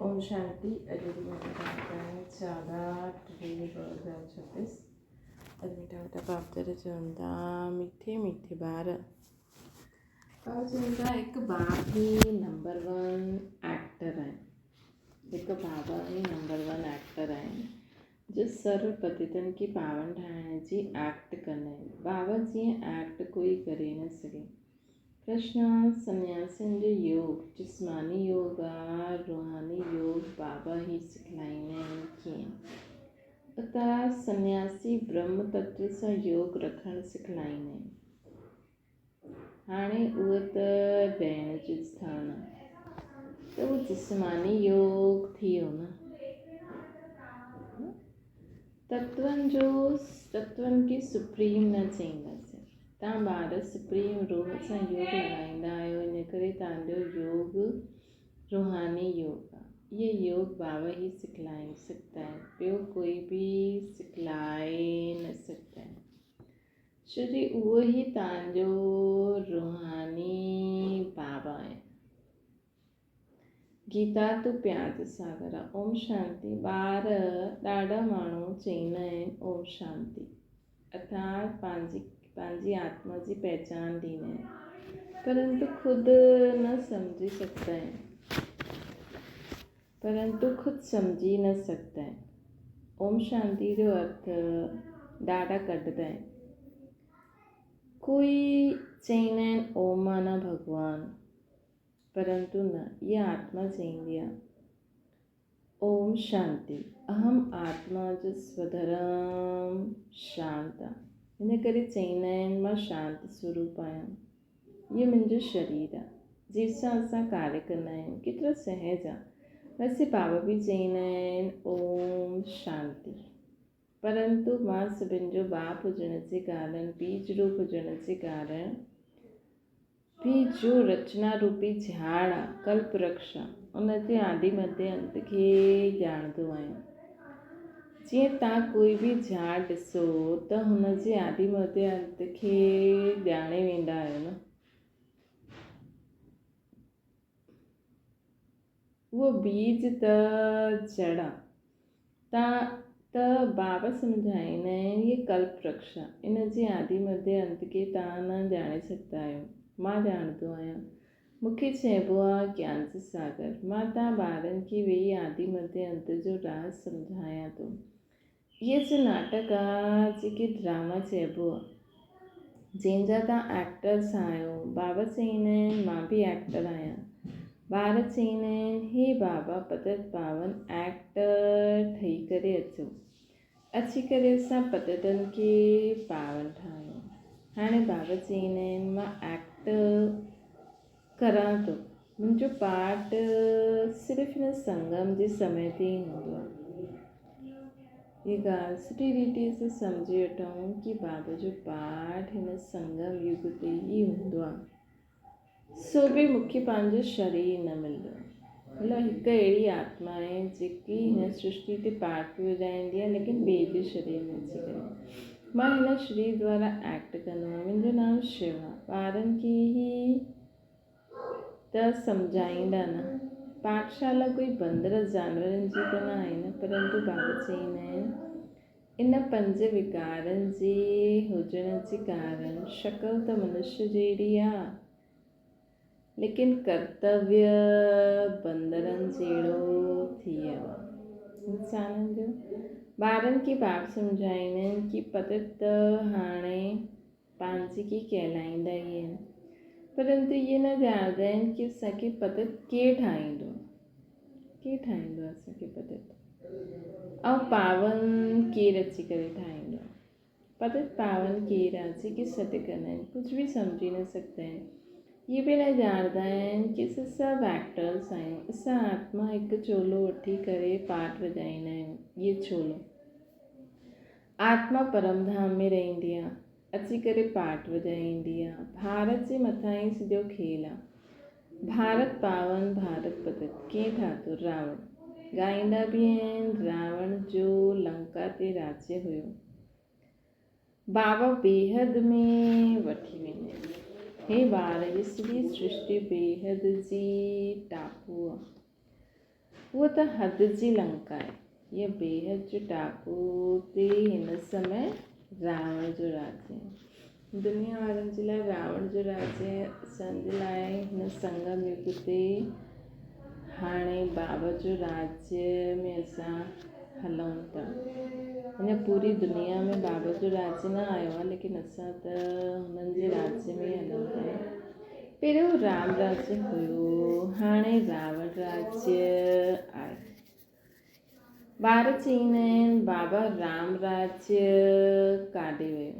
ओम शांति। अजय में 14/3/2026। अज मीठा मीठा बाप तेरे चवंदा मीठे मीठे ॿार। बाबा चवंदा हिकु बाप ही नंबर 1 एक्टर आहिनि। हिकु बाबा ही नंबर 1 एक्टर आहिनि जो सर्व पतितनि खे पावन ठाहिण जी एक्ट कंदा आहिनि। बाबा जीअं एक्ट कोई करे न सघे। प्रश्न: सन्यासियुनि जो योग जिस्मानी योग आहे, रूहानी योग बाबा ही सिखलाईंदा आहिनि कीअं? उतां सन्यासी ब्रह्म तत्व सां योग रखणु सिखलाईंदा आहिनि। हाणे उहो त भेण जो स्थान आहे त उहो जिस्मानी योग थी वियो न। तत्वनि खे सुप्रीम न चईंदासीं। तव्हां ॿार सुप्रीम रूह सां योग लॻाईंदा आहियो, इन करे तव्हांजो योग रूहानी योग आहे। इहे योग बाबा ही सिखलाए सघंदा आहिनि, ॿियो कोई बि सिखलाए न सघंदा आहिनि। छो जो उहो ई तव्हांजो रूहानी बाबा आहे। गीता तू प्यार जो सागर आहे। ओम शांति। ॿार ॾाढा माण्हू चईंदा आहिनि ओम शांति अर्थात पंहिंजी आत्मा जी पहचान ॾींदा आहिनि, परंतु ख़ुदि सम्झी न सघंदा आहिनि। ओम शांति जो अर्थ ॾाढा कढंदा आहिनि। कोई चईंदा आहिनि ओम माना भॻवानु, परंतु न, इहा आत्मा चईंदी आहे ओम शांति। अहम आत्मा जो स्वधर्म शांत आहे, हिन करे चईंदा आहिनि मां शांत स्वरूप आहियां। इहो मुंहिंजो शरीर आहे जंहिंसां असां कार्य कंदा आहियूं। केतिरो सहज आहे। वैसे बाबा बि चईंदा आहिनि ओम शांति, परंतु मां सभिनि जो बाप हुजण जे कारण, बीज रूप हुजण जे कारण भी जो रचना रूपी झाड़ आहे, कल्प वृक्ष आहे, उन जे आदि मध्य अंत खे ॼाणंदो आहियां। जीअं तव्हां कोई बि झाड़ ॾिसो त हुन जे आदि मध्य अंत खे ॼाणे वेंदा आहियो न। उहो बीज त जड़ आहे। त बाबा सम्झाईंदा आहिनि इहे कल्प वृक्ष आहे, इन जे आदि मध्य अंत खे तव्हां न ॼाणे सघंदा आहियो। मां ॼाणंदो आहियां। मूंखे चइबो आहे ज्ञान जो सागर। मां तव्हां ॿारनि खे वेही आदि मध्य अंत जो राज़ सम्झायां थो। इहे जो नाटक आहे, जेके ड्रामा चइबो आहे, जंहिंजा तव्हां एक्टर्स आहियो। बाबा चईंदा आहिनि मां बि एक्टर आहियां। ॿार चईंदा आहिनि हे बाबा पतित पावन एक्टर ठही करे अची करे असां पतितनि खे पावन ठाहियूं। हाणे बाबा चईंदा आहिनि मां एक्ट करां थो। मुंहिंजो पार्ट सिर्फ़ु हिन संगम जे समय ते ई हूंदो आहे। ये ॻाल्हि सुठी रीति सां सम्झी वठूं कि बाबा जो पाठ हिन संगम युग ते ई हूंदो आहे। सो बि मूंखे पंहिंजो शरीर न मिलंदो। मतिलबु हिकु अहिड़ी आत्मा आहे जेकी हिन सृष्टि ते पाठ बि वॼाईंदी आहे, लेकिन ॿिए जे शरीर में अची करे। मां हिन शरीर द्वारा एक्ट कंदो आहियां। मुंहिंजो नाम शिव आहे। ॿारनि खे ई त सम्झाईंदा न। पाठशाला कोई बंदर जानवरनि जी त न आहे न, परंतु बाबा चईंदा आहिनि इन 5 विकारनि जे हुजण जे कारण शक्ल त मनुष्य जहिड़ी आहे, लेकिन कर्तव्य बंदरनि जहिड़ो थी वियो आहे इंसाननि जो। ॿारनि खे बाप सम्झाईंदा आहिनि कि पतित हाणे पंहिंजे खे कहलाईंदा ई आहिनि, परंतु इहे न ॼाणंदा आहिनि कि असांखे पतित केरु ठाहींदो असांखे पतित, ऐं पावन केरु अची करे ठाहींदो। पतित पावन केरु आहे जेके सॾु कंदा आहिनि, कुझु बि सम्झी न सघंदा आहिनि। इहे बि न ॼाणंदा आहिनि कि असां सभु एक्टर्स आहियूं। असां आत्मा हिकु चोलो वठी करे पाठ वॼाईंदा आहियूं। इहे चोलो आत्मा परमधाम में रहंदी आहे, अची करे पाठ वॼाईंदी आहे। भारत जे मथां ई सॼो खेल आहे। भारत पावन भारत पतित कीअं ठातो? रावण। ॻाईंदा बि आहिनि रावण जो लंका ते राज्य हुयो। बाबा बेहद में वठी वेंदा आहिनि। हे ॿार, ये सॼी सृष्टि बेहद जी टापू आहे। उहा त हद जी लंका आहे। इहा बेहद जो टापू ते हिन समय रावण जो राज्य आहे। दुनिया वारनि जे लाइ रावण जो राज्य, असांजे लाइ हिन संगम युग ते हाणे बाबा जो राज्य में असां हलूं था। अञा पूरी दुनिया में बाबा जो राज्य न आयो आहे, लेकिन असां त हुननि जे राज्य में हलूं था। पहिरियों राम राज्य हुयो, हाणे रावण राज्य आहे। ॿार चईंदा आहिनि बाबा राम राज्य काॾे वियो।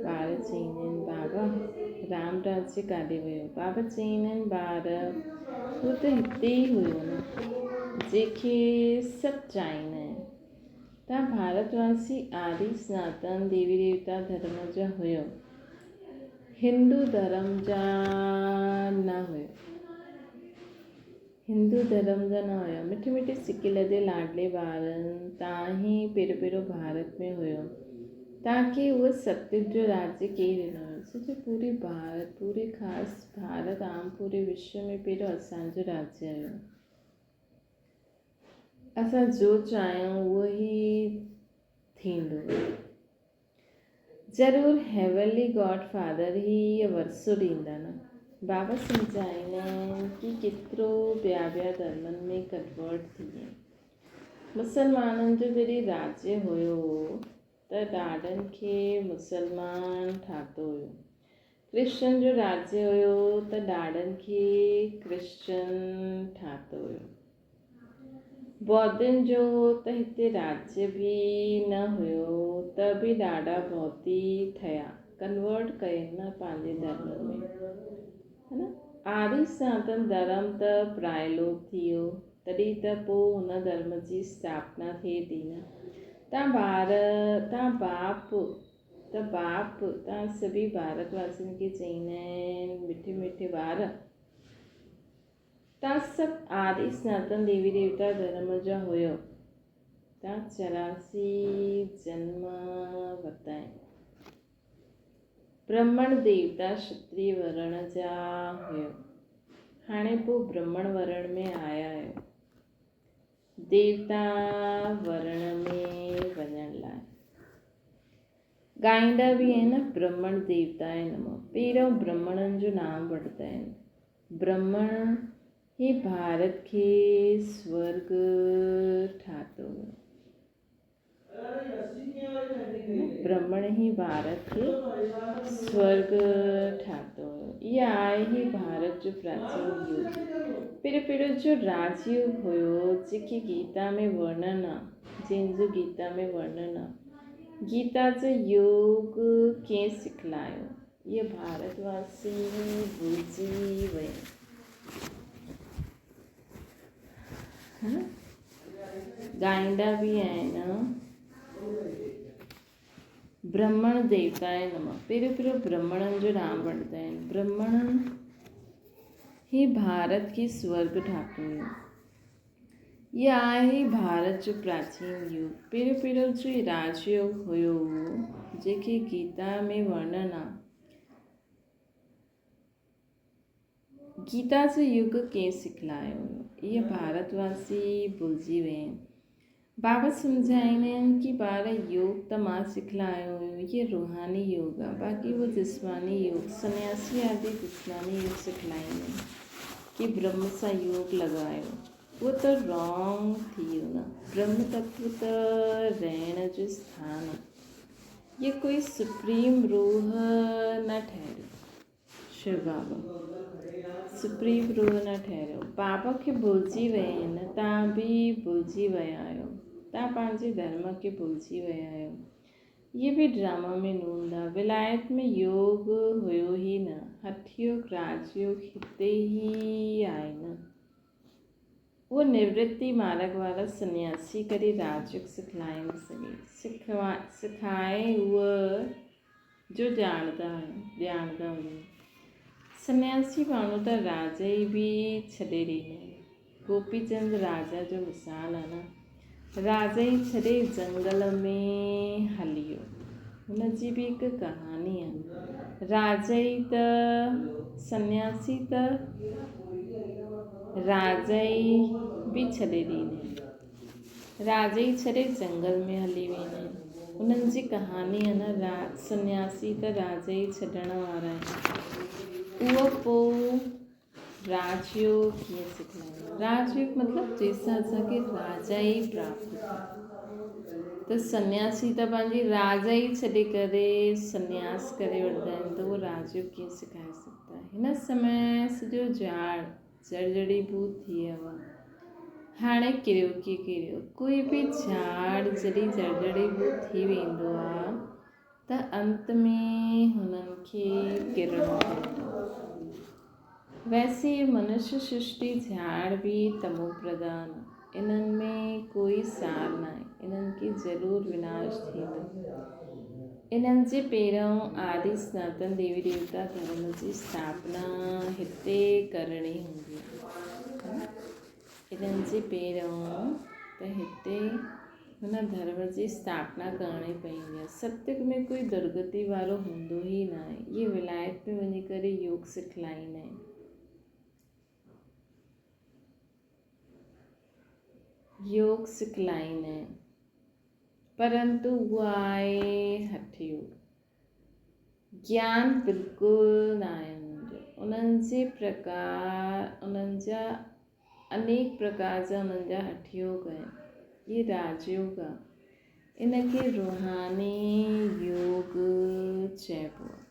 ॿार चईंदा आहिनि बाबा राम राज्य काॾे वियो। बाबा चईंदा आहिनि ॿार उहो त हिते ई हुयो न, जंहिंखे सभु चाहींदा आहिनि। तव्हां भारतवासी आदि सनातन देवी देवता धर्म जा हुयो, हिंदू धर्म जा न हुयो। हिंदू धर्म जा न हुयो। मिठे मिठे सिकिल जे लाडले ॿारनि तव्हां ई पहिरियों भारत में हुयो। तव्हांखे उहो सतयुग जो राज्य केरु ॾिनो हुयो? सॼो पूरे भारत, पूरे ख़ासि भारत आम पूरे विश्व में पहिरियों असांजो राज्य हुयो। असां जो चाहियूं उहो ई थींदो। ज़रूरु हेवनली गॉड फादर ई इहो वरसो ॾींदा न। बाबा सम्झाईंदा आहिनि कि केतिरो ॿिया धर्मनि में कन्वर्ट थी विया। मुसलमाननि जो जॾहिं राज्य हुयो त ॾाढनि खे मुसलमान ठातो हुयो। क्रिश्चन जो राज्य हुयो त ॾाढनि खे क्रिश्चन ठातो हुयो। बौद्धनि जो त हिते राज्य बि न हुयो त बि ॾाढा बौद्धी ठहिया, कन्वर्ट कयनि न पंहिंजे धर्म में, है न। आदि सनातन धर्म त प्रायलोप थी वियो, तॾहिं त पोइ हुन धर्म जी स्थापना थिए थी न। तव्हां बाप तव्हां सभी भारतवासियुनि खे चईंदा आहिनि, मिठे मिठे ॿार तव्हां सभु आदि सनातन देवी देवता धर्म जा हुयो। तव्हां 84 जन्म वरिता आहिनि। ब्राह्मण देवता क्षत्रिय वर्ण जा हुयो, हाणे पोइ ब्राह्मण वर्ण में आया आहियो देवता वर्ण में वञण लाइ। ॻाईंदा बि आहिनि ब्राह्मण देवताए नमः। पहिरियों ब्राह्मणनि जो नाम वठंदा आहिनि। ब्राह्मण ही भारत खे स्वर्ग ठातो। ब्राह्मण ही भारत खे स्वर्ग ठातो। इहा आहे ही भारत जो प्राचीन युग। पहिरियों जो राजयुग हुयो, जंहिंखे गीता में वर्णन आहे, जंहिंजो गीता में वर्णन आहे। गीता जो योग कंहिं सिखलायो? इहे भारतवासी भुलिजी विया। ॻाईंदा बि आहिनि ब्राह्मण देवताए नमः। पहिरियों ब्राह्मणनि जो नाम वठंदा आहिनि। ब्राह्मण ही भारत खे स्वर्ग ठातो हुयो। इहा आहे भारत जो प्राचीन युग। पहिरियों जो राजयोग हुयो, जंहिंखे गीता में वर्णन आहे। गीता जो युग कंहिं सिखलायो हुयो? इहे भारतवासी भुलिजी विया आहिनि। बाबा सम्झाईंदा आहिनि कि ॿार योग त मां सिखलायो हुयो, इहे रूहानी योग आहे, बाक़ी उहो जिस्मानी योग, सन्यासी आदि जिस्मानी योग सिखलाईंदा आहिनि कि ब्रह्म सां योग लॻायो। उहो त रॉन्ग थी वियो न। ब्रह्म तत्व त रहण जो स्थान आहे। ये कोई सुप्रीम रूह न ठहरियो। शिव बाबा सुप्रीम रूह न ठहरियो। बाबा खे भुलिजी विया आहिनि। तव्हां बि भुलिजी विया आहियो। तव्हां पंहिंजे धर्म खे भुलिजी विया आहियो। इहे बि ड्रामा में नूंद आहे। विलायत में योग हुयो ई न। हठयोग राजयोग हिते ई आहे न। उहो निवृत्ति मार्ग वारा सन्यासी करे राजयोग सिखलाए न सघे। सिखाए उहो जो ॼाणंदा हुयो। सन्यासी माण्हू त राजा ई बि छॾे ॾींदा। गोपीचंद राजा जो मिसाल आहे न। राजा ई छॾे जंगल में हली वियो। हुनजी बि हिकु कहानी आहे। राजा ई त सन्यासी त राजाई बि छॾे ॾींदे। राजाई छॾे जंगल में हली वेंदा आहिनि। उन्हनि जी कहानी आहे न सन्यासी त राजाई छॾण वारा आहिनि। उहो पोइ राजयोग कीअं सिखंदा। राजयोग मतिलबु जंहिंसां असांखे राजाई प्राप्त थिए। त सन्यासी त पंहिंजी राजाई छॾे करे सन्यास करे वठंदा आहिनि। त उहो राजयोग कीअं सिखाए सघंदा। हिन समय सॼो जड़जड़ीभूत थी वियो आहे। हाणे किरियो की किरियो कोई बि झाड़ जॾहिं जड़जड़ीभूत थी वेंदो आहे त अंत में हुननि खे किरणो पवंदो। वैसे मनुष्य सृष्टि झाड़ बि तमो प्रधान। इन्हनि में कोई सार न आहे। इन्हनि खे ज़रूरु विनाश थींदो। इन्हनि जे पहिरियों आदि सनातन देवी देवता धर्म जी स्थापना हिते करणी हूंदी आहे। इन्हनि जे पहिरियों त हिते हुन धर्म जी स्थापना करणी पवंदी आहे। सत्युग में कोई दुर्गति वारो हूंदो ई न आहे। इहे विलायत में वञी करे योग सिखलाईंदा आहिनि। योग सिखलाईंदा आहिनि परंतु उहो आहे हठ योग। ज्ञान बिल्कुलु न आहे उन्हनि जे उन्हनि जा अनेक प्रकार जा उन्हनि जा हठ योग आहिनि। इहे राजयोग आहे। इनखे रूहानी योग चइबो आहे।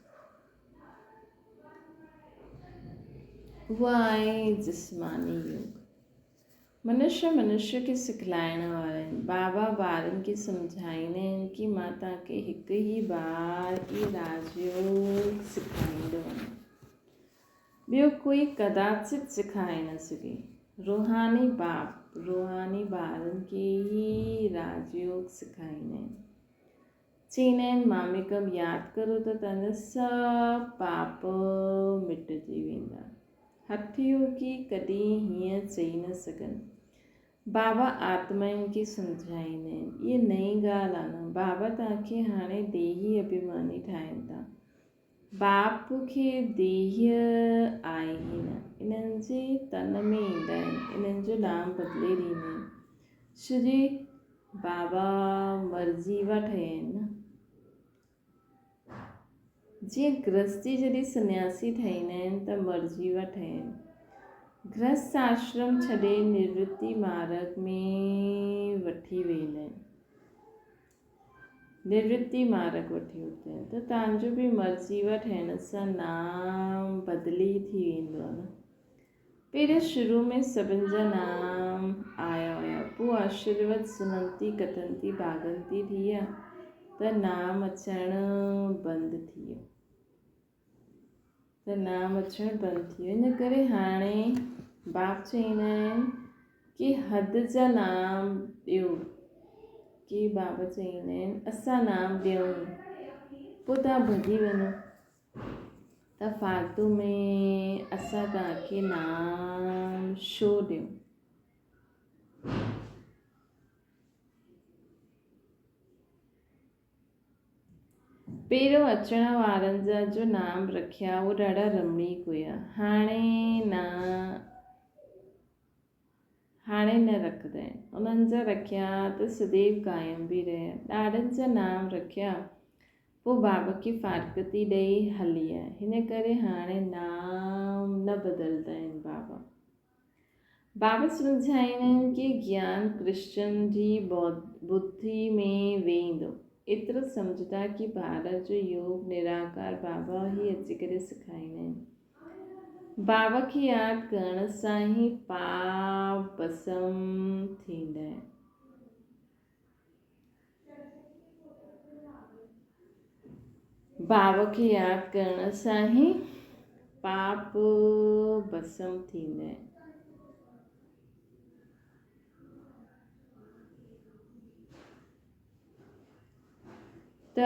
उहो आहे जिस्मानी योग। मनुष्य खे सिखलाइण वारा आहिनि। बाबा ॿारनि खे सम्झाईंदा आहिनि कि मां तव्हांखे हिकु ई बार ई राजयोग सेखारींदो आहियां। ॿियो कोई कदाचित सेखारे न सघे। रूहानी ॿारनि खे ई राजयोग सेखारींदा आहिनि। चईंदा आहिनि मामिकम यादि करो त तव्हांजा सभु पाप मिटिजी वेंदा। हठ योगी कॾहिं हीअं चई न सघनि। बाबा आत्माउनि खे सम्झाईंदा आहिनि। इहा नई ॻाल्हि आहे न। बाबा तव्हांखे हाणे देही अभिमानी ठाहिनि था। बाप खे देह आहे ई न। इन्हनि जे तन में ईंदा आहिनि। इन्हनि जो नाम बदिले ॾींदा आहिनि। श्री बाबा मरजीवा ठहिया आहिनि न। जीअं गृहस्थी जॾहिं सन्यासी ठहींदा आहिनि त मरजीवा ठहिया आहिनि। गृहस्थ आश्रम छॾे निवृत्ति मार्ग में वठी वेंदा आहिनि। निवृत्ति मार्ग वठी वेंदा आहिनि त तव्हांजो बि मरजीवा ठहिण सां नाम बदिली थी वेंदो आहे न। पहिरियों शुरू में सभिनि जा नाम आया हुया। पोइ आशीर्वाद सुनंती कथंती भागंती थी विया त नाम अचणु बंदि थी वियो। इन करे हाणे बाप चईंदा आहिनि कि हद जा नाम ॾियो। कि बाबा चईंदा आहिनि असां नाम ॾियूं पोइ तव्हां भॼी वञो त फालतू में असां तव्हांखे नाम छो ॾियूं। पहिरियों अचण वारनि जा जो नाम रखिया उहे ॾाढा रमणीक हुया। हाणे न रखंदा आहिनि। उन्हनि जा रखिया त सदैव क़ाइम बि रहिया। ॾाढनि जा नाम रखिया पोइ बाबा खे फारकती ॾेई हली आहे। हिन करे हाणे नाम न बदिलंदा आहिनि। बाबा सम्झाईंदा आहिनि कि ज्ञान कृष्ण जी बुद्धि में वेंदो। एतिरो सम्झदा कि भारत जो योग निराकार बाबा ई अची करे सेखारींदा आहिनि। बाबा खे यादि करण सां ई पाप भस्म थींदा आहिनि। बाबा खे यादि करण सां ई पाप भस्म थींदा आहिनि। त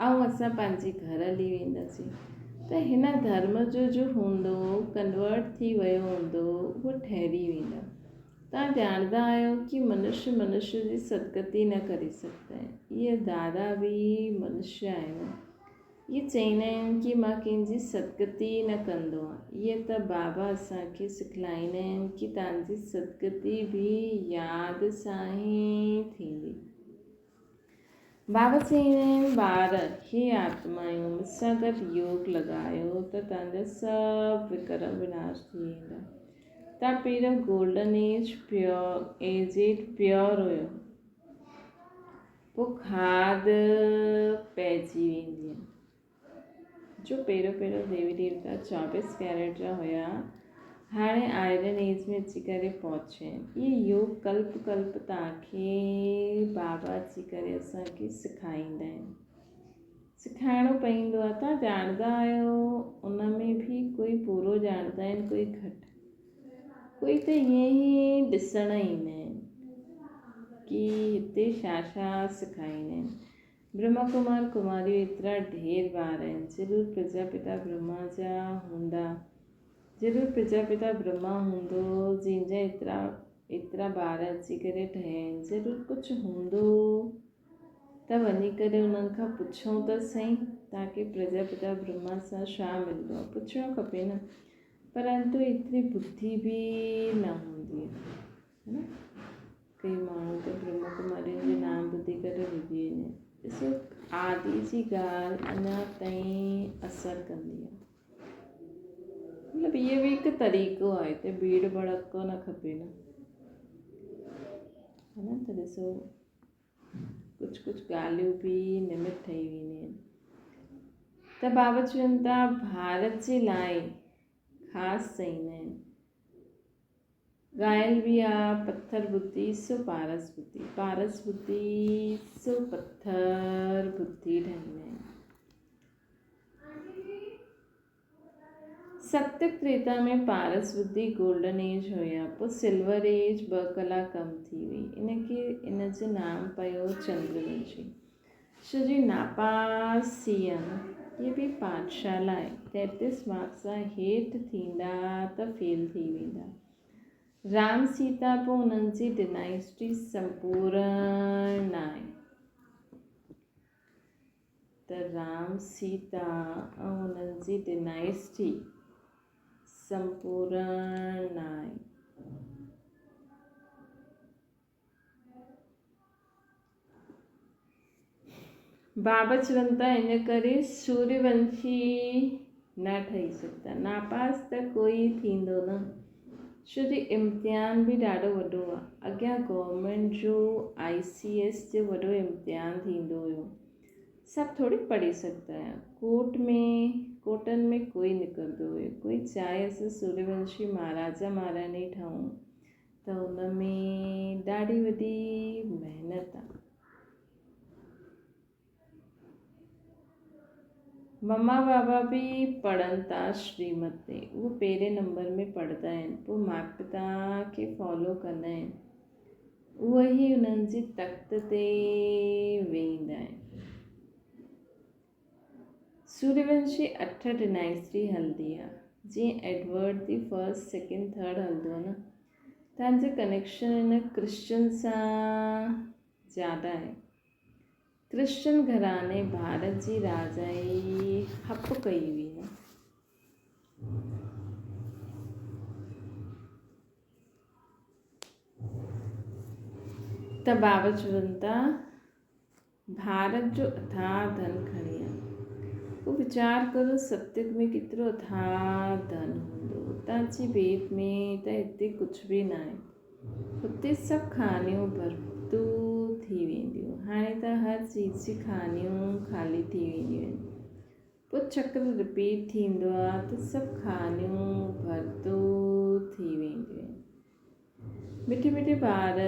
असां पंहिंजे घर हली वेंदासीं त हिन धर्म जो हूंदो कन्वर्ट थी वियो हूंदो उहो ठहिरी वेंदा। तव्हां ॼाणंदा आहियो कि मनुष्य जी सदगति न करे सघंदा आहिनि। इहे दादा बि मनुष्य आहिनि। ये चवंदा आहिनि की मां कंहिंजी सदगती न कंदो आहियां। इहे त बाबा असांखे सिखलाईंदा आहिनि की तव्हांजी सदगती बि यादि सां ई थींदी। बाबा चवंदा आहिनि ॿार हे आत्मायूं मूंसां गॾु योग लॻायो त तव्हांजा सभु विकर्म विनाश थी वेंदा। तव्हां पहिरियों गोल्डन एज प्योर हुयो, पोइ खाद पइजी वेंदी आहे। जो पहिरियों देवी देवता 24 कैरेट जा हुया, हाणे आयरन एज में अची करे पहुचिया आहिनि। इहे योग कल्प कल्प तव्हांखे बाबा अची करे असांखे सेखारींदा आहिनि, सेखारिणो पवंदो आहे। तव्हां ॼाणंदा आहियो, उन में बि कोई पूरो ॼाणंदा आहिनि, कोई घटि, कोई त ईअं ई ॾिसण ईंदा आहिनि की हिते छा छा सेखारींदा आहिनि। ब्रह्मा कुमार कुमारियूं एतिरा ढेर ॿार आहिनि। ज़रूरु प्रजापिता ब्रह्मा जा हूंदा, ज़रूरु प्रजापिता ब्रह्मा हूंदो जंहिंजा एतिरा ॿार अची करे ठहिया आहिनि। ज़रूरु कुझु हूंदो त वञी करे उन्हनि खां पुछूं त सही, तव्हांखे प्रजापिता ब्रह्मा सां छा मिलंदो आहे, पुछणु खपे न। परंतु एतिरी बुद्धि बि न हूंदी आहे न। कई माण्हू त ब्रह्मा कुमारियुनि जो नाम ॿुधी करे रुॼी वेंदा आहिनि। ॾिसो, आदि जी ॻाल्हि अञा ताईं असरु कंदी आहे। मतिलबु इहो बि हिकु तरीक़ो आहे, हिते भीड़ भड़को न खपे न, है न। त ॾिसो, कुझु ॻाल्हियूं बि निमित ठही वेंदियूं आहिनि। त बाबा चवनि था भारत जे लाइ ख़ासि चवंदा आहिनि, ॻायल बि आहे, पत्थर बुद्धि सो पारस बुद्धि, पारस बुद्धि सो पत्थर बुद्धि ठाहींदा आहिनि। सत्य त्रेता में पारस बुद्धि गोल्डन एज हुया, पोइ सिल्वर एज 2 कलाक कम थी वई। इन जो नाम पियो चंद्रवंशी। छो जी नापासियन ये बि पाठशाला आहे। 33 मार्क्स सां हेठि थींदा त फेल थी वेंदा। राम सीता पोइ उन्हनि जी डिनाइस्टी संपूर्ण आहे। त राम सीता ऐं उन्हनि जी डिनाइस्टी संपूर्ण आहे। बाबा चवनि था इन करे सूर्यवंशी न ठही सघंदा। नापास त कोई थींदो न, छो जो इम्तिहान बि ॾाढो वॾो आहे। अॻियां गवर्नमेंट जो ICS जो वॾो इम्तिहान थींदो हुयो, सभु थोरी पढ़ी सघंदा आहियूं। कोटनि में कोई निकिरंदो हुयो। कोई चाहे असां सूर्यवंशी महाराजा महारानी ठहूं त उन में ॾाढी वॾी महिनत आहे। मम्मा बाबा बि पढ़नि था श्रीमत ते, उहो पहिरें नंबर में पढ़ंदा आहिनि, पोइ माता पिता खे फॉलो कंदा आहिनि, उहे ई उन्हनि जी तख़्त ते वेंदा आहिनि। सूर्यवंशी 8 डिनाइस्टी हलंदी आहे, जीअं एडवर्ड दी 1st 2nd 3rd हलंदो आहे न। तव्हांजो कनेक्शन इन क्रिश्चन सां ज़्यादा आहे। क्रिश्चन घराने भारत जी राजाई हप कई हुई न। त बाबा चवनि था भारत जो अथाह धन खणी आ। पोइ वीचार करो सतयुग में केतिरो अथाह धन हूंदो। तव्हांजी भेट में त हिते कुझु बि न आहे, हुते सभु खानियूं भरतू थी वेंदियूं। हाणे त हर चीज़ जी खानियूं ख़ाली थी वेंदियूं आहिनि। पोइ चक्र रिपीट थींदो आहे त सभु खानियूं भरतू थी वेंदियूं आहिनि। मिठे मिठे ॿार,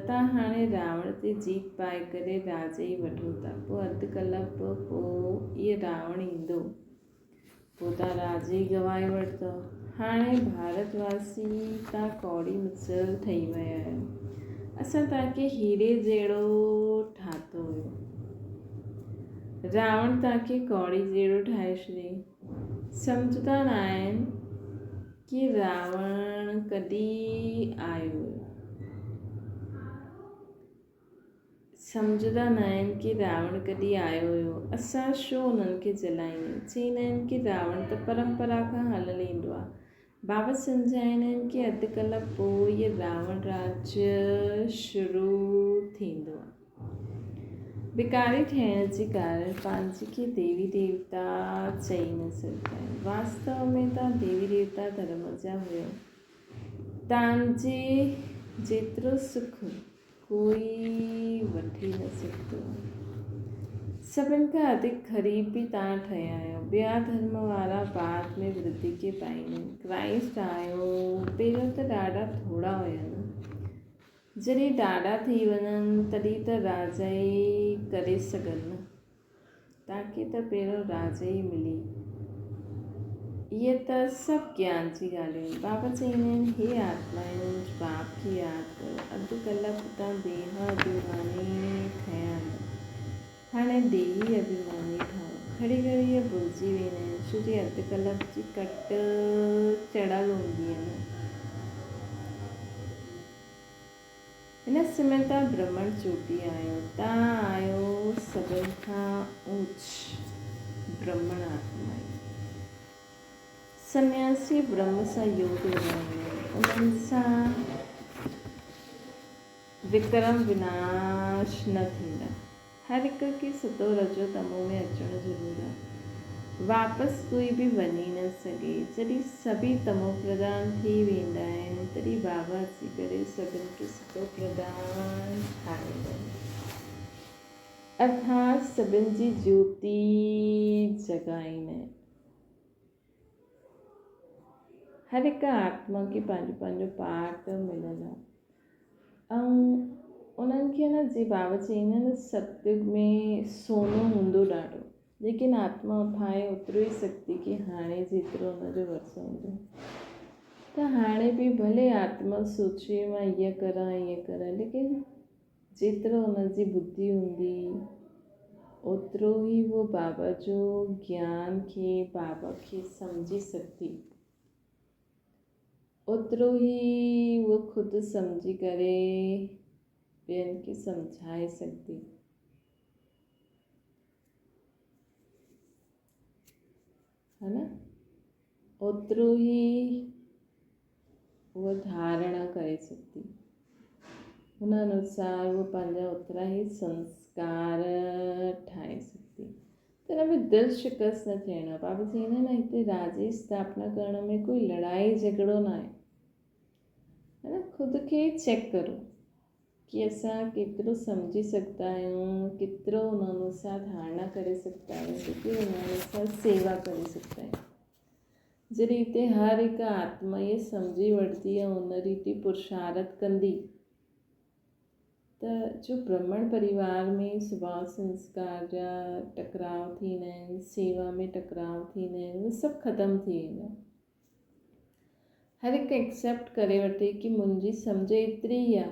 तव्हां हाणे रावण ते जीत पाए करे राज ई वठो था। पोइ अधु कलाक पोइ इहे रावण ईंदो, पोइ तव्हां राज ई गवाए वठंदो। हाणे भारतवासी तव्हां कौड़ी मिसल ठही विया आहियो। असां तव्हांखे हीरे जहिड़ो ठातो हुयो, रावण तव्हांखे कौड़ी जहिड़ो ठाहे छॾियईं। सम्झंदा न आहिनि कि रावण कॾहिं आयो हुयो। सम्झंदा न आहिनि की रावण कॾहिं आयो हुयो, असां छो उन्हनि खे जलाईंदा। चईंदा आहिनि की रावण त परंपरा खां हलियलु ईंदो आहे। बाबा सम्झाईंदा आहिनि की अधु कलाक पोइ इहे रावण राज्य शुरू थींदो आहे। भिकारी ठहिण जे कारण पंहिंजे खे देवी देवता चई न सघंदा आहिनि। वास्तव में तव्हां देवी देवता धर्म जा हुयो। तव्हांजे जेतिरो सुख कोई वठी न सघंदो। सभिनि खां वधीक ग़रीब बि तव्हां ठहिया आहियो। ॿिया धर्म वारा बाद में वृद्धि खे पाईंदा आहिनि। क्राइस्ट आयो पहिरियों त ॾाढा थोरा हुया न। जॾहिं ॾाढा थी वञनि तॾहिं त राजा ई करे सघनि न। तव्हांखे त पहिरियों राजा ई मिली। इहे त सभु ज्ञान जी ॻाल्हियूं आहिनि। बाबा चईंदा आहिनि हे आत्माऊं बाप खे यादि कयो। अधु कलाक तव्हां देह अभिमानी ठहिया आहियो। हाणे देही अभिमानी ठहो। घड़ी घड़ी इहे भुलिजी वेंदा आहिनि छो जो अधु कलाक जी कट चढ़ियल हूंदी आहे न। हिन समय तव्हां ब्रह्मण चोटी आहियो। तव्हां आहियो सभिनि खां ऊच ब्रह्मण आत्मा। सन्यासी ब्रह्म सां योग लॻाईंदा आहिनि। उन्हनि सां विक्रम विनाश न थींदा। हर हिक खे सतो रजो तमो में अचणु ज़रूरु आहे। वापसि कोई बि वञी न सघे। जॾहिं सभी तमो प्रधान थी वेंदा आहिनि तॾहिं बाबा अची करे सभिनि खे सतो प्रधान ठाहींदा आहिनि। अर्थात सभिनि जी ज्योति जगाईंदा आहिनि। हर हिकु आत्मा खे पंहिंजो पंहिंजो पार्ट मिलंदो आहे। ऐं उन्हनि खे न जीअं बाबा चईंदा आहिनि सतयुग में सोनो हूंदो ॾाढो, लेकिन आत्मा उठाए ओतिरो ई शक्ति की हाणे जेतिरो हुनजो वरिसो हूंदो। त हाणे बि भले आत्मा सोचे मां ईअं करां, लेकिन जेतिरो हुनजी बुद्धि हूंदी ओतिरो ई वो बाबा जो ज्ञान खे बाबा खे सम्झी सघंदी। ओतिरो ई वो ख़ुदि सम्झी करे ॿियनि खे सम्झाए सघंदी। है न, ओतिरो ई वो धारणा करे सघंदी। हुन अनुसार वो पंहिंजा ओतिरा ई संस्कार ठाहे सघंदी। त हिन में दिलि शिकस्त न थियणो आहे। बाबा चईंदा आहिनि हिते राज जी स्थापना करण में कोई लड़ाई झगड़ो न आहे। है न, ख़ुदि खे चेक करो कि असां केतिरो सम्झी सघंदा आहियूं, केतिरो हुन अनुसार धारणा करे सघंदा आहियूं, केतिरी हुन अनुसार सेवा करे सघंदा आहियूं। जॾहिं हिते हर हिकु आत्मा इहे सम्झी वठंदी ऐं हुन रीति पुरुषार्थ कंदी त जो ब्राह्मण परिवार में स्वभाव संस्कार जा टकराव थींदा आहिनि, सेवा में टकराव थींदा आहिनि, उहे सभु ख़तमु थी वेंदा। हर हिकु एक्सेप्ट करे वठे कि मुंहिंजी सम्झ एतिरी ई आहे,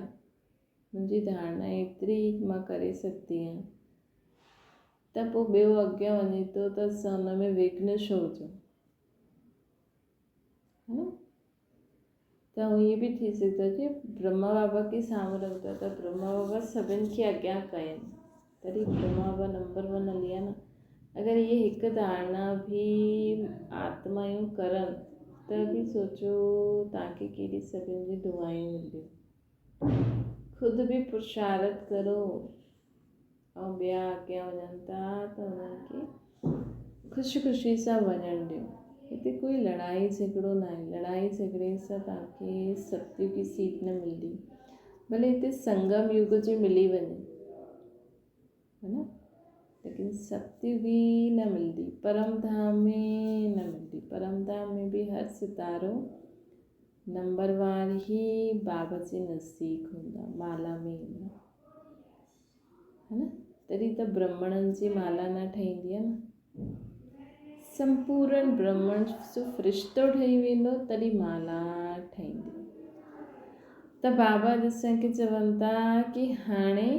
मुंहिंजी धारणा एतिरी मां करे सघंदी आहियां। त पोइ ॿियो अॻियां वञे थो त असां हुन में विघ्न छो हुजूं। त इहे बि थी सघंदो आहे कि ब्रह्मा बाबा खे साम्हूं रखंदा त ब्रह्मा बाबा सभिनि खे अॻियां कयनि, तॾहिं ब्रह्मा बाबा नंबर 1 हली आहे न। अगरि इहे हिकु धारणा बि आत्मायूं करनि त बि सोचो तव्हांखे केॾी सभिनि जी दुआयूं मिलंदियूं। ख़ुदि बि पुरुषार्थ करो ऐं ॿिया अॻियां वञनि था त उन्हनि खे ख़ुशी ख़ुशी सां वञणु ॾियो। हिते कोई लड़ाई झगड़ो न आहे। लड़ाई झगड़े सां तव्हांखे सतयुग की सीट न मिलंदी। भले हिते संगम युग जी मिली वञे, है न, लेकिन सतयुगी न मिलंदी। परम धाम में न मिलंदी। परम धाम में बि हर सितारो नंबरवार ई बाबा जे नज़दीक हूंदा, माला में ईंदा, है न। तॾहिं त ब्राह्मणनि जी माला न ठहींदी आहे न। संपूर्ण ब्राह्मण जो फ़रिश्तो ठही वेंदो तॾहिं माला ठहींदी। त बाबा असांखे चवनि था कि हाणे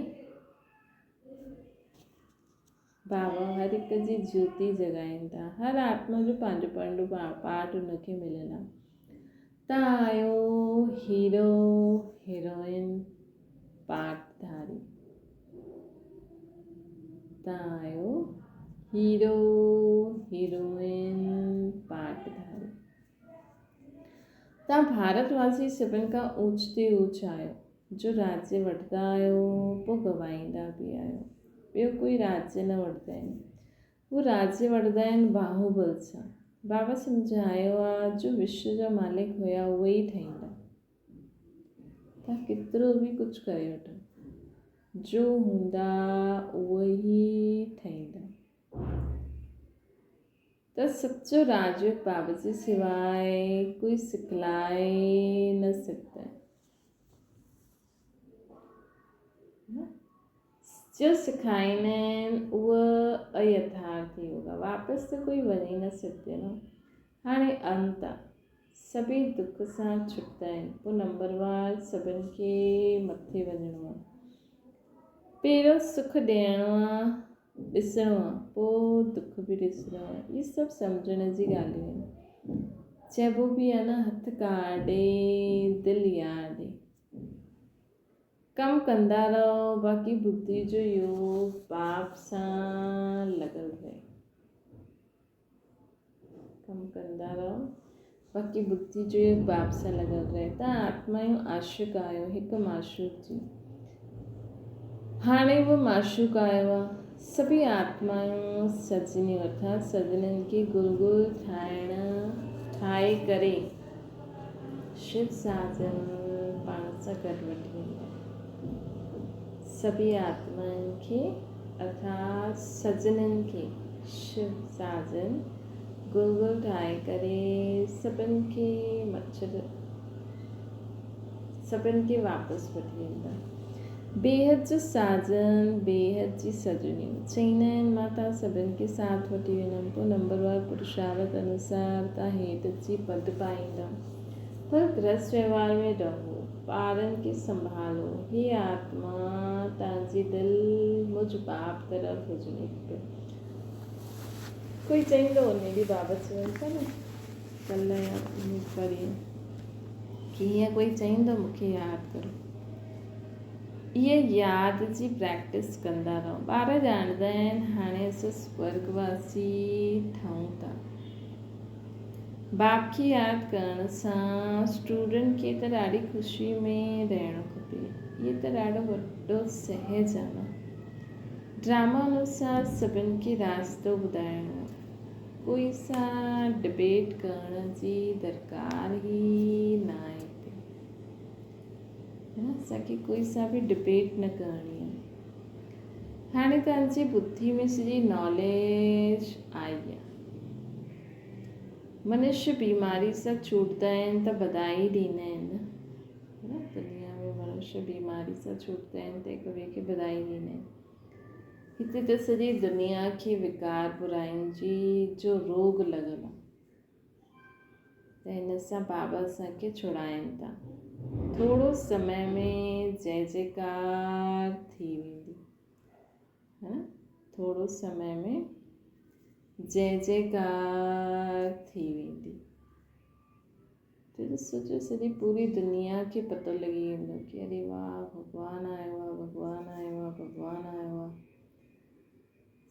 बाबा हर हिक जी ज्योति जगाइनि था। हर आत्मा जो पंहिंजो पंहिंजो पार्ट हुनखे मिलियलु आहे। तव्हां आहियो हीरो हीरोइन पार्टधारी। बाबाजी सभिनि खां ऊच ते ऊच आहियो, जो राज्य वठंदा आहियो पोइ गवाईंदा बि आहियो। ॿियो कोई राज्य न वठंदा आहिनि, उहो राज्य वठंदा आहिनि बाहुबल सां। बाबा सम्झायो आहे जो विश्व जा मालिक हुया उहे ई ठहींदा। तव्हां केतिरो बि कुझु करे वठो, जो हूंदा उहे ई ठहींदा। त सचो राजयोग बाबा जे सिवाइ कोई सिखलाए न सघंदा है। जो सिखाईंदा आहिनि उहा अयथार्थी योगा, वापसि त कोई वञी न सघंदो न। हाणे अंत आहे, सभई दुख सां छुटंदा आहिनि, पोइ नंबरवार सभिनि खे मथे वञिणो आहे। पहिरियों सुख ॾियणो आहे, ॾिसणो आहे, पोइ दुख बि ॾिसणो आहे। इहे सभु सम्झण जी ॻाल्हियूं आहिनि। चइबो बि आहे न, हथ काॾे दिलि यादे। कमु कंदा रहो, बाक़ी बुद्धि जो योग बाप सां लॻल रहे। कमु कंदा रहो, बाक़ी बुद्धि जो योग बाप सां लॻल रहे। तव्हां आत्मा जो आशिक़ आहियो, हिकु माशूक जी। हाणे उहो माशूक आयो आहे। सभी आत्माऊं सजनी अर्थात सजननि खे गुलगुल ठाहे करे शिव साजन पाण सां गॾु वठी वेंदा। सभी आत्माउनि खे अर्थात सजननि खे शिव साजन गुलगुल ठाहे करे सभिनि खे वापसि वठी वेंदा। बेहद जो साजन, बेहद जी सजनियूं चईंदा आहिनि मां तव्हां सभिनि खे साथ वठी वेंदमि, पोइ नंबरवार पुरुषार्थ अनुसार तव्हां हेठि जी पद पाईंदा। पर गृहस्थ व्यवहार में रहो, ॿारनि खे संभालो। हे आत्मा तव्हांजी दिलि मुझ बाप तरफ़ हुजणी खपे। कोई चईंदो उन ॾींहुं बाबा चवनि था न कल्ह या परीं कि हीअं कोई चईंदो मूंखे यादि करो। इहे यादि जी प्रैक्टिस कंदा रहो। ॿार ॼाणंदा आहिनि हाणे असां स्वर्गवासी ठहूं था। बाप खे यादि करण सां स्टूडेंट खे त ॾाढी ख़ुशी में रहणो खपे। इहे त ॾाढो वॾो सहज आहे न। ड्रामा अनुसार सभिनि खे रास्तो ॿुधाइणो आहे। कोई सां डिबेट करण जी दरकार ई न आहे। असांखे कोई सां बि डिबेट न करणी आहे। हाणे तव्हांजी बुद्धि में सॼी नॉलेज आई आहे। मनुष्य बीमारी सां छूटंदा आहिनि त बधाई ॾींदा आहिनि न। दुनिया में मनुष्य बीमारी सां छूटंदा आहिनि त हिक ॿिए खे बधाई ॾींदा आहिनि। हिते त सॼी दुनिया खे विकार बुराइनि जी जो रोग लॻल आहे, त हिन सां बाबा असांखे छुड़ाइनि था। थोरो समय में जय जयकार थी वेंदी है न। थोरो समय में जय जयकार थी वेंदी। त सोचो सॼी पूरी दुनिया खे पतो लॻी वेंदो कि अरे वाह भॻवानु आयो आहे, भॻवानु आयो आहे, भॻवानु आयो आहे।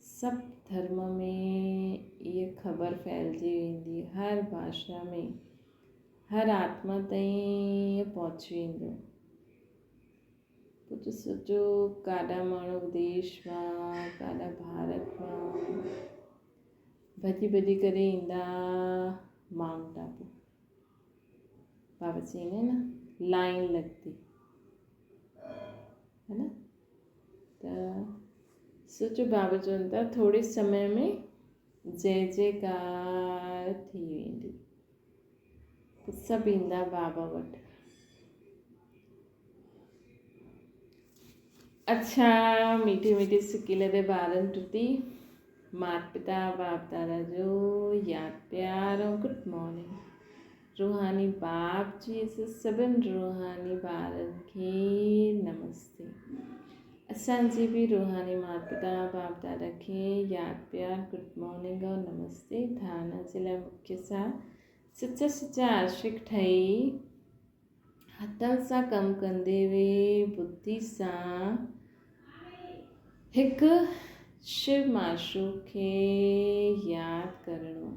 सभु धर्म में इहा ख़बर फैलिजी वेंदी। हर भाषा में हर आत्मा ताईं पहुची वेंदो। पोइ त सोचो काॾा माण्हू विदेश मां, काॾा भारत मां भॼी करे ईंदा माउंट आबू। बाबा चईंदा आहिनि न लाइन लॻंदी है न। त सोचो बाबा चवनि था थोरे समय में जय जयकार थी वेंदी। सभु ईंदा बाबा वटि। अच्छा मीठे मीठे सिकीले दे ॿारनि टुटी माता पिता बाप दादा जो यादि प्यार ऐं गुड मॉर्निंग। रूहानी बाप जी सभिनि रूहानी ॿारनि खे नमस्ते। असांजी बि रूहानी माता पिता बाप दादा खे यादि प्यार गुड मॉर्निंग और नमस्ते। धारणा जे लाइ मुख्य सां सच्चा आशिक़ ठही हथनि सां कमु कंदे हुए बुद्धि सां हिकु शिव माशूक खे यादि करणो।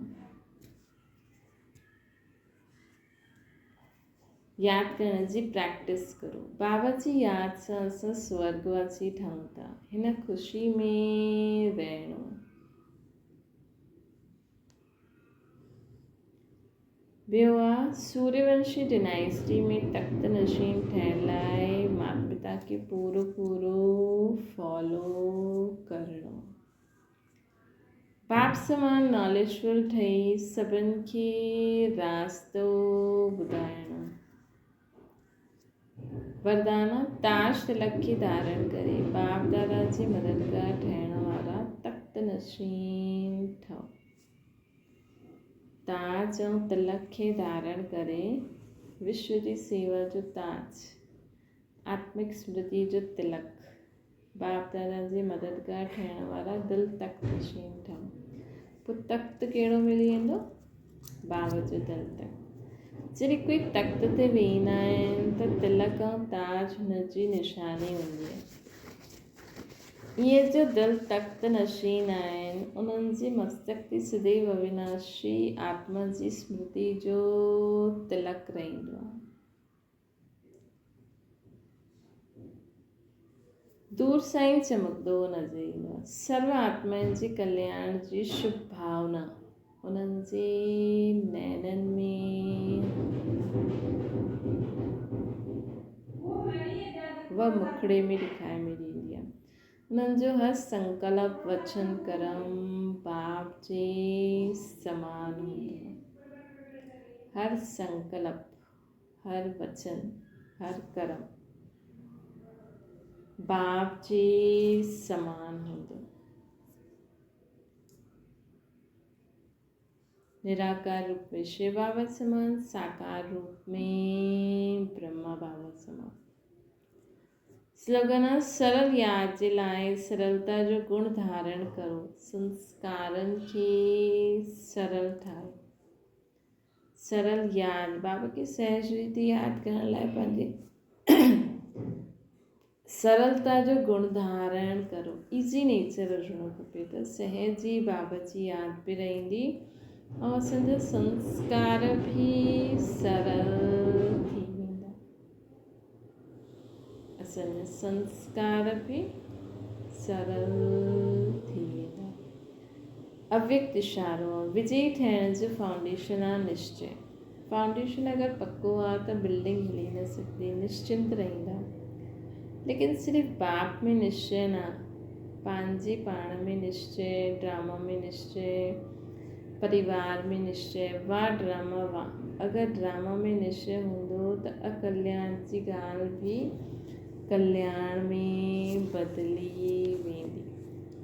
यादि करण जी प्रैक्टिस करो। बाबा जी यादि सां असां स्वर्गवासी ठहूं था। हिन ख़ुशी में रहणो। ॿियो आहे सूर्यवंशी डिनाइस्टी में तख़्त नशीन ठहिण लाइ माता पिता खे पूरो फॉलो करणो। बाप समान नॉलेजफुल ठही सभिनि खे रास्तो ॿुधाइणो। वरदाना ताज तिलक खे धारण करे बाप दादा जी मददगार ठहिण वारा तख़्त नशीन ठहो। ताज ऐं तिलक खे धारण करे विश्व जी सेवा जो ताज, आत्मिक स्मृति जो तिलक, बाप दादा जी मददगार ठहिण वारा दिलि तख़्त नशीन ठहो। पोइ तख़्त कहिड़ो मिली वेंदो? बाबा जो दिलि तख़्त। जॾहिं कोई तख़्त ते वेहींदा आहिनि त तिलक ऐं ताज हुनजी निशानी हूंदी आहे। इहे जो दिलि तख़्त नशीन आहिनि उन्हनि जे मस्तक ते सदैव अविनाशी आत्मा जी स्मृति जो तिलक रहंदो आहे। दूर सां ई चमकंदो नज़र ईंदो आहे। सर्व आत्माउनि जे कल्याण जी शुभ भावना उन्हनि जे नैननि में व मुखड़े में ॾेखारे में ॾींदी आहे। उन्हनि जो हर संकल्प वचन कर्म बाप जे समान हूंदो आहे। हर संकल्प, हर वचन, हर कर्म बाप जे समान हूंदो। निराकार रूप में शिव बाबा समान, साकार रूप में ब्रह्मा बाबा समान। स्लोगन आहे सरल यादि जे लाइ सरलता जो गुण धारण करो। संस्कारनि खे सरल ठाहियो। सरल यादि बाबा खे सहज रीति यादि करण लाइ पंहिंजे सरलता जो गुण धारण करो। इज़ी नेचर हुजणो खपे त सहज ई बाबा जी यादि बि रहंदी ऐं असांजा संस्कार बि सरल थी वेंदा। असांजा संस्कार बि सरल थी वेंदा। अव्यक्त इशारो विजय ठहिण जो फाउंडेशन आहे निश्चय। फाउंडेशन अगरि पको आहे त बिल्डिंग हिली न सघंदी, निश्चिंत रहंदा। लेकिन सिर्फ़ु बाप में निश्चय न, पंहिंजे पाण में निश्चय, ड्रामा में निश्चय, परिवार में निश्चय, वाह ड्रामा वाह। अगरि ड्रामा में निश्चय हूंदो त अकल्याण जी ॻाल्हि बि कल्याण में बदिली वेंदी।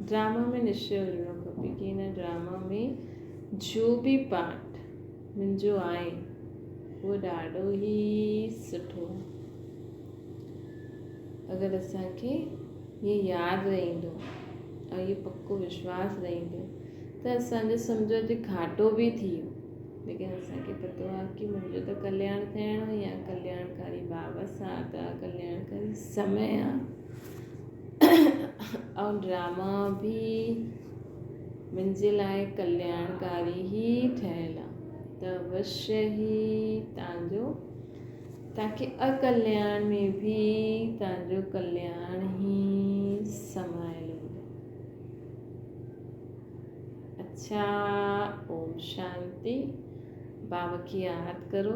ड्रामा में निश्चय हुजणो खपे कि हिन ड्रामा में जो बि पार्ट मुंहिंजो आहे उहो ॾाढो ई सुठो आहे। अगरि असांखे इहे यादि रहंदो ऐं इहो पको विश्वास रहंदो त असांजो सम्झो अॼु घाटो बि थी वियो, लेकिन असांखे पतो आहे कि मुंहिंजो त कल्याण थियणो ई आहे। कल्याणकारी बाबा साथ आहे, कल्याणकारी समय आहे ऐं ड्रामा बि मुंहिंजे लाइ कल्याणकारी ई ठहियलु आहे। त अवश्य ई तव्हांखे अकल्याण में बि तव्हांजो कल्याण ई समायल हूंदो। अच्छा, ओम शांति। बाबा की यादि करो।